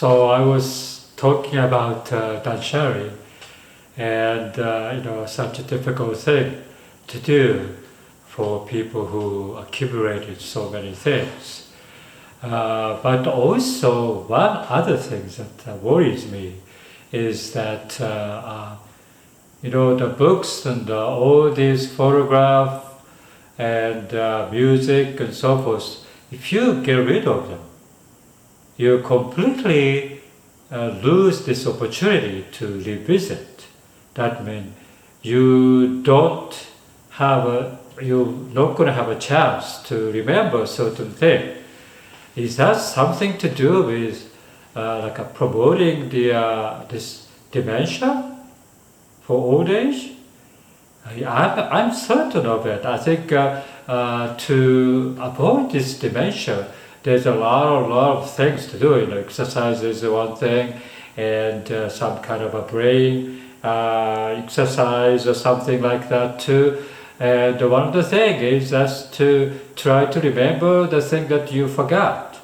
So I was talking about Danshari and such a difficult thing to do for people who accumulated so many things. But also one other thing that worries me is that the books and all these photographs and music and so forth, if you get rid of them, you completely lose this opportunity to revisit. That means you're not going to have a chance to remember certain thing. Is that something to do with promoting this dementia for old age? I'm certain of it. I think to avoid this dementia, there's a lot of things to do. Exercise is one thing, and some kind of a brain exercise or something like that too. And one of the things is just to try to remember the thing that you forgot,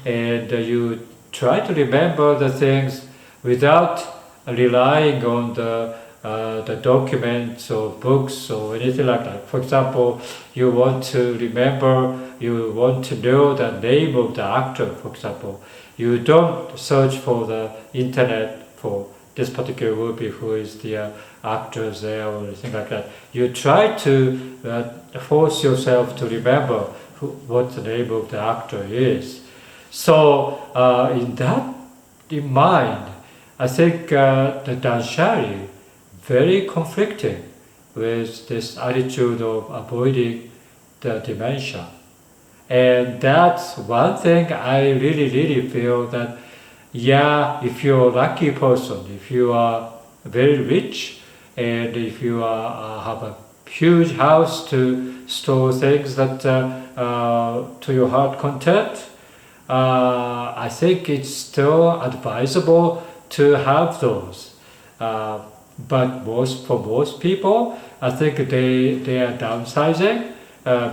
and you try to remember the things without relying on the documents or books or anything like that. For example, you want to know the name of the actor, for example. You don't search for the internet for this particular movie, who is the actors there or anything like that. You try to force yourself to remember what the name of the actor is. So in mind, I think the Danshari very conflicting with this attitude of avoiding the dementia. And that's one thing I really feel that, if you're a lucky person, if you are very rich, and if you have a huge house to store things that to your heart content, I think it's still advisable to have those. But for most people, I think they are downsizing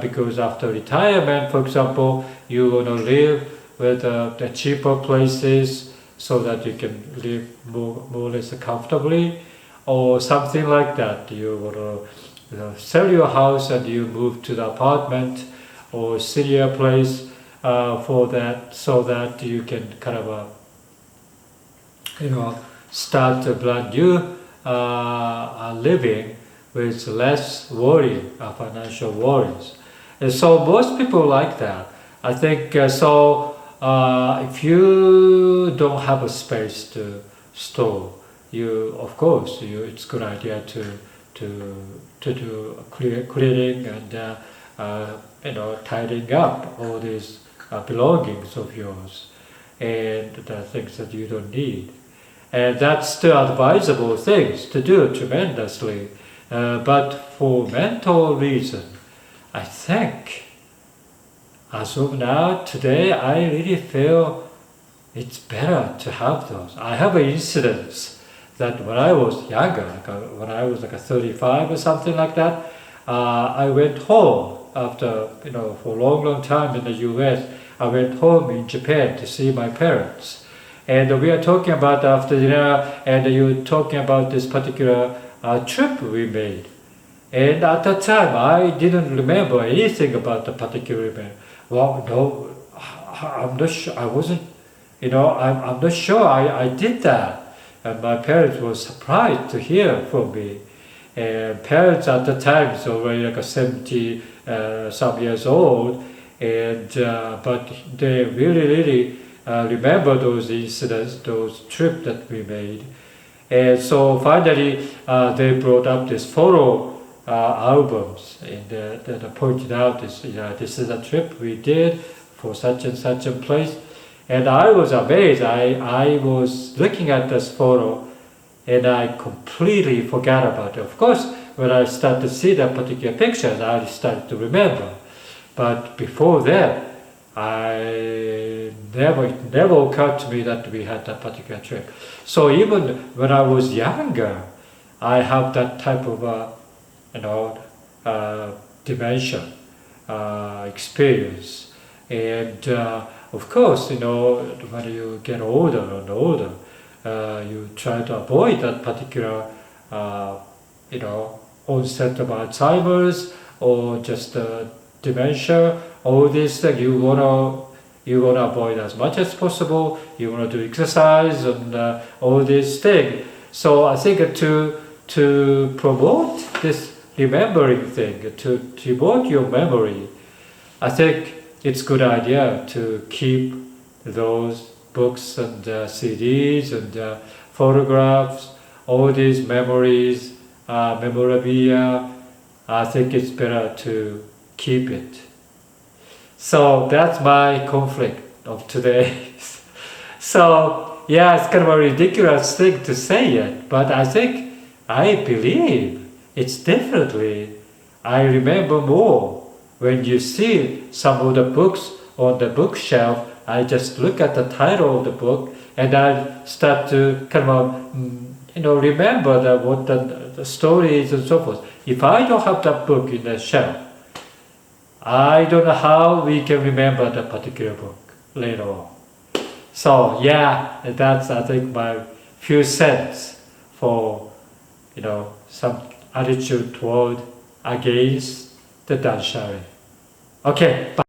because after retirement, for example, you want to live with the cheaper places so that you can live more or less comfortably, or something like that. You want to sell your house and you move to the apartment or senior place for that, so that you can kind of start a brand new living with less worry, financial worries. And so most people like that. I think if you don't have a space to store, it's a good idea to do cleaning and tidying up all these belongings of yours and the things that you don't need. And that's still advisable things to do tremendously. But for mental reason, I think, as of now, today, I really feel it's better to have those. I have an incident that when I was younger, when I was 35 or something like that, I went home after, for a long time in the US, I went home in Japan to see my parents. And we are talking about after dinner, and you're talking about this particular trip we made. And at that time, I didn't remember anything about the particular event. Well, no, I'm not sure. I wasn't, I'm not sure I did that. And my parents were surprised to hear from me. And parents at the time is already 70 some years old, and but they really remember those incidents, those trips that we made. And so finally, they brought up this photo albums, and they pointed out this is a trip we did for such and such a place. And I was amazed. I was looking at this photo, and I completely forgot about it. Of course, when I started to see that particular pictures, I started to remember. But before that, it never occurred to me that we had that particular trip. So even when I was younger, I have that type of dementia experience, and of course, when you get older and older, you try to avoid that particular, onset of Alzheimer's or just dementia. All these things you wanna avoid as much as possible. You wanna do exercise and all these things. So I think to promote this remembering thing, to devote your memory, I think it's a good idea to keep those books and CDs and photographs, all these memories, memorabilia. I think it's better to keep it. So that's my conflict of today. So yeah, it's kind of a ridiculous thing to say it, but I believe it's definitely, I remember more when you see some of the books on the bookshelf. I just look at the title of the book and I start to kind of, remember what the story is and so forth. If I don't have that book in the shelf, I don't know how we can remember that particular book later on. So yeah, that's I think my few cents for some attitude toward against the Danshari. Okay. Bye.